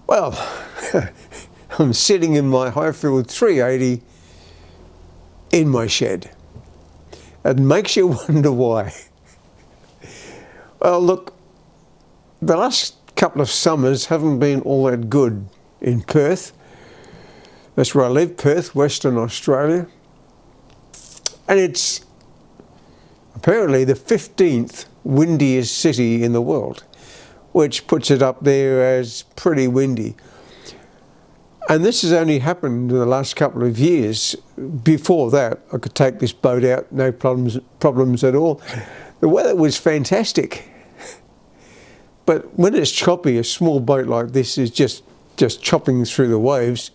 Well, I'm sitting in my Highfield 380 in my shed. It makes you wonder why. Well, look, the last couple of summers haven't been all that good in Perth. That's where I live, Perth, Western Australia. And it's apparently the 15th windiest city in the world, which puts it up there as pretty windy. And this has only happened in the last couple of years. Before that, I could take this boat out, no problems at all. The weather was fantastic. But when it's choppy, a small boat like this is just chopping through the waves.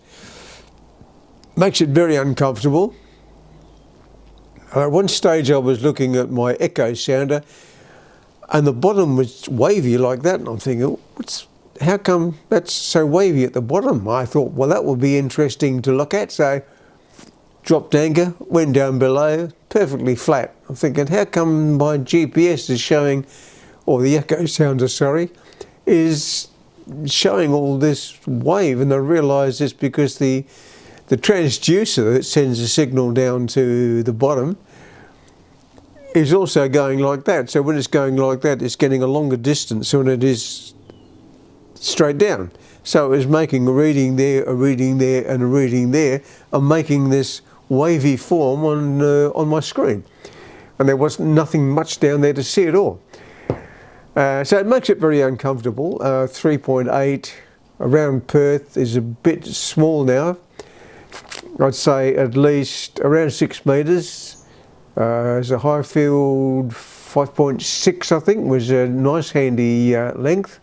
Makes it very uncomfortable. At one stage I was looking at my echo sounder and the bottom was wavy like that, and I'm thinking, how come that's so wavy at the bottom? I thought, well, that would be interesting to look at. So dropped anchor, went down below, perfectly flat. I'm thinking, how come my GPS is showing, or the echo sounder, sorry, is showing all this wave? And I realised it's because the transducer that sends a signal down to the bottom is also going like that. So when it's going like that, it's getting a longer distance than it is straight down. So it was making a reading there, a reading there, and a reading there, and making this wavy form on my screen. And there was nothing much down there to see at all. So it makes it very uncomfortable. 3.8 around Perth is a bit small now. I'd say at least around 6 metres. There's a Highfield 5.6, I think, was a nice handy length.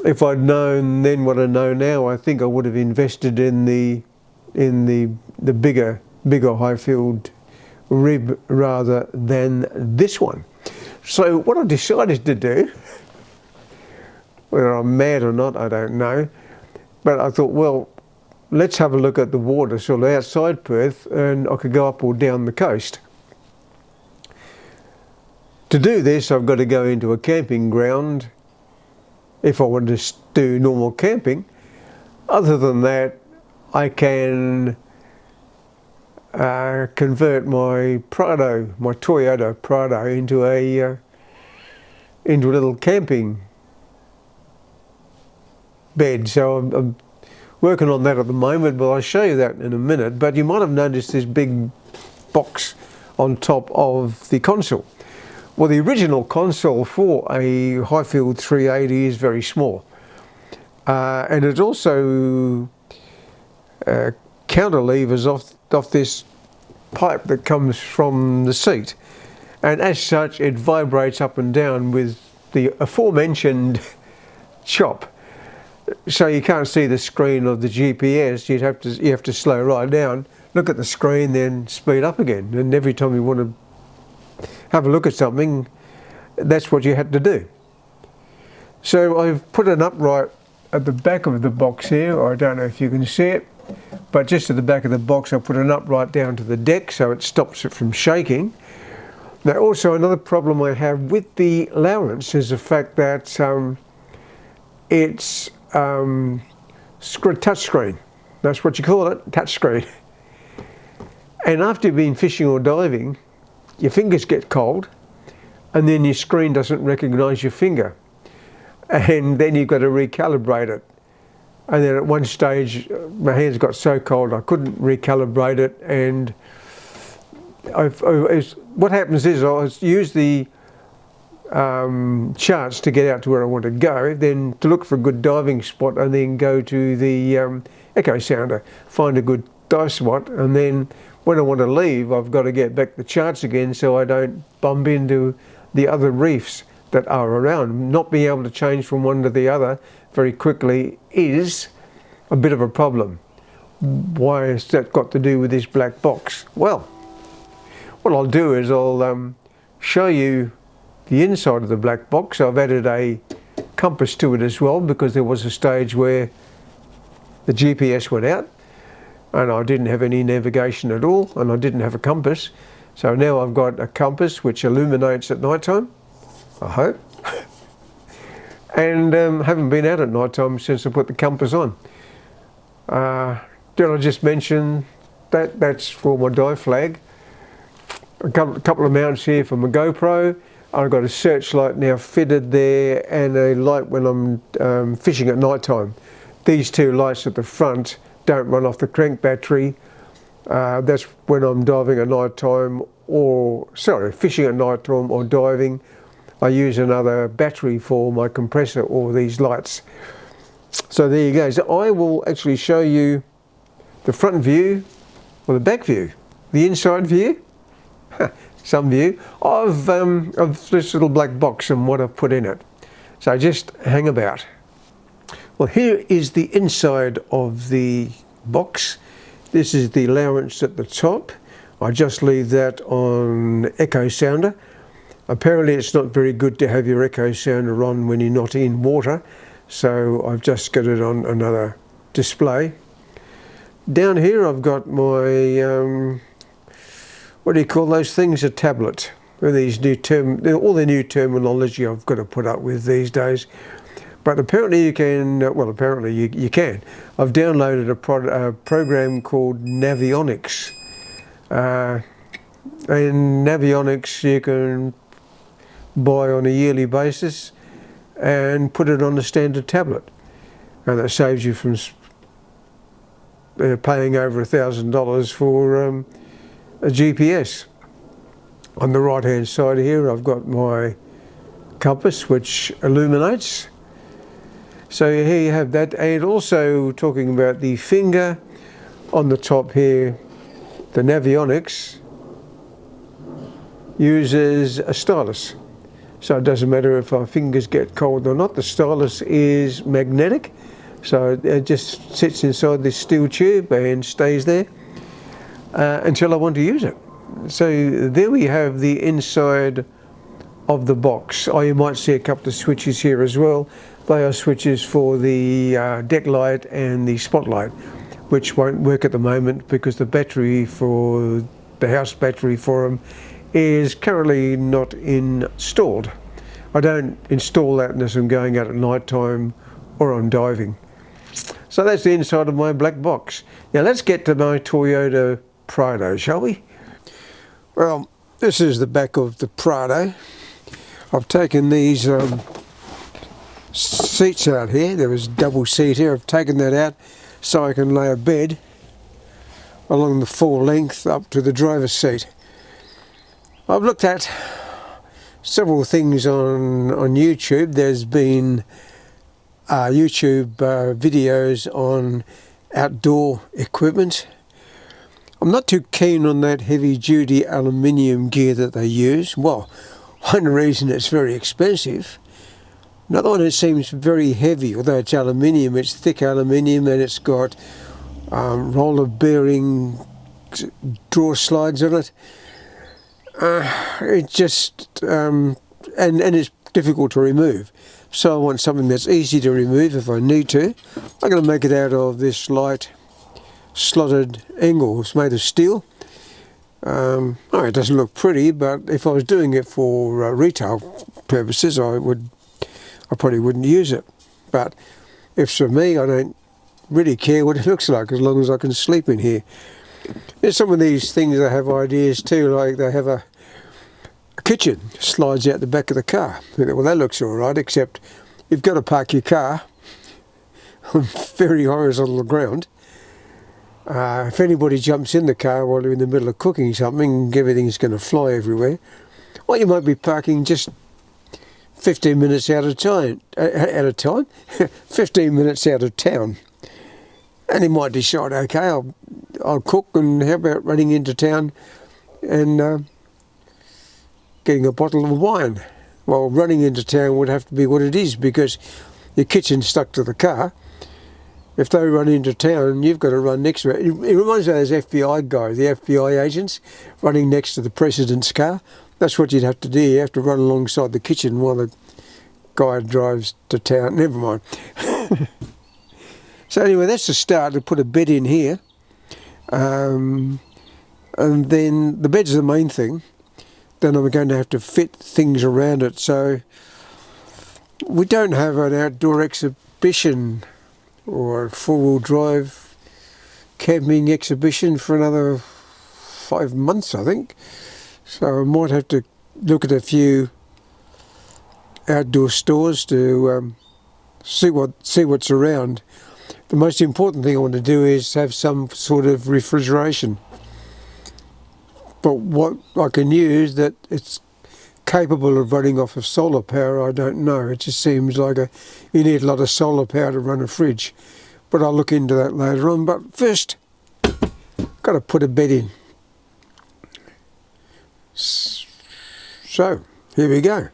If I'd known then what I know now, I think I would have invested in the bigger Highfield rib rather than this one. So what I decided to do, whether I'm mad or not, I don't know, but I thought, well, let's have a look at the water sort of outside Perth, and I could go up or down the coast. To do this, I've got to go into a camping ground if I want to do normal camping. Other than that, I can convert my Prado, my Toyota Prado, into a little camping bed. So I'm working on that at the moment, but I'll show you that in a minute. But you might have noticed this big box on top of the console. Well, the original console for a Highfield 380 is very small. And it also counter levers off this pipe that comes from the seat. And as such, it vibrates up and down with the aforementioned chop. So you can't see the screen of the GPS. You have to slow right down, look at the screen, then speed up again. And every time you want to have a look at something, that's what you had to do. So I've put an upright at the back of the box here. I don't know if you can see it, but just at the back of the box I put an upright down to the deck so it stops it from shaking. Now also another problem I have with the Lowrance is the fact that it's touchscreen. That's what you call it, touchscreen. And after you've been fishing or diving, your fingers get cold, and then your screen doesn't recognise your finger, and then you've got to recalibrate it. And then at one stage, my hands got so cold I couldn't recalibrate it, and what happens is I use the charts to get out to where I want to go, then to look for a good diving spot, and then go to the echo sounder, find a good dive spot, and then when I want to leave, I've got to get back the charts again so I don't bump into the other reefs that are around. Not being able to change from one to the other very quickly is a bit of a problem. Why has that got to do with this black box? Well, what I'll do is I'll show you the inside of the black box. I've added a compass to it as well, because there was a stage where the GPS went out and I didn't have any navigation at all, and I didn't have a compass. So now I've got a compass which illuminates at night time, I hope. and haven't been out at night time since I put the compass on. Did I just mention that that's for my dive flag? A couple of mounts here for my GoPro. I've got a searchlight now fitted there and a light when I'm fishing at night time. These two lights at the front don't run off the crank battery. That's when I'm diving at night time, or sorry, fishing at night time or diving. I use another battery for my compressor or these lights. So there you go. So I will actually show you the front view or the back view, the inside view, some view of this little black box and what I've put in it. So just hang about. Well, here is the inside of the box. This is the allowance at the top. I just leave that on echo sounder. Apparently it's not very good to have your echo sounder on when you're not in water, so I've just got it on another display. Down here I've got my, what do you call those things, a tablet. With these new all the new terminology I've got to put up with these days. But apparently you can, well apparently you can. I've downloaded a program called Navionics. And Navionics you can buy on a yearly basis and put it on a standard tablet. And that saves you from paying over $1,000 for a GPS. On the right hand side here I've got my compass which illuminates. So here you have that, and also talking about the finger on the top here, the Navionics uses a stylus. So it doesn't matter if our fingers get cold or not, the stylus is magnetic. So it just sits inside this steel tube and stays there until I want to use it. So there we have the inside of the box. Oh, you might see a couple of switches here as well. They are switches for the deck light and the spotlight, which won't work at the moment because the battery for the house battery for them is currently not installed. I don't install that unless I'm going out at night time or I'm diving. So that's the inside of my black box. Now let's get to my Toyota Prado, shall we? Well, this is the back of the Prado. I've taken these seats out here. There was a double seat here. I've taken that out so I can lay a bed along the full length up to the driver's seat. I've looked at several things on YouTube. There's been YouTube videos on outdoor equipment. I'm not too keen on that heavy duty aluminium gear that they use. Well, one reason it's very expensive. Another one, it seems very heavy, although it's aluminium, it's thick aluminium and it's got roller bearing drawer slides on it. It just, and it's difficult to remove. So I want something that's easy to remove if I need to. I'm going to make it out of this light slotted angle. It's made of steel. It doesn't look pretty, but if I was doing it for retail purposes, I probably wouldn't use it. But if it's for me, I don't really care what it looks like as long as I can sleep in here. There's some of these things that have ideas too, like they have a kitchen slides out the back of the car. Well, that looks all right, except you've got to park your car on very horizontal ground. If anybody jumps in the car while you're in the middle of cooking something, everything's going to fly everywhere. Or you might be parking just 15 minutes out of time, 15 minutes out of town. And he might decide, okay, I'll cook, and how about running into town and getting a bottle of wine? Well, running into town would have to be what it is, because your kitchen's stuck to the car. If they run into town, you've got to run next to it. It reminds me of those FBI guys, the FBI agents, running next to the president's car. That's what you'd have to do. You have to run alongside the kitchen while the guy drives to town. Never mind. So anyway, that's the start. To put a bed in here. And then the bed's the main thing. Then I'm going to have to fit things around it. So We don't have an outdoor exhibition or a four-wheel drive camping exhibition for another 5 months, I think. So I might have to look at a few outdoor stores to see what's around. The most important thing I want to do is have some sort of refrigeration. But what I can use that it's capable of running off of solar power, I don't know. It just seems like you need a lot of solar power to run a fridge. But I'll look into that later on. But first, got to put a bed in. So, here we go.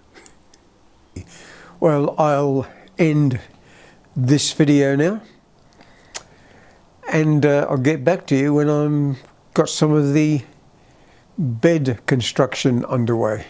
Well, I'll end this video now. And I'll get back to you when I've got some of the bed construction underway.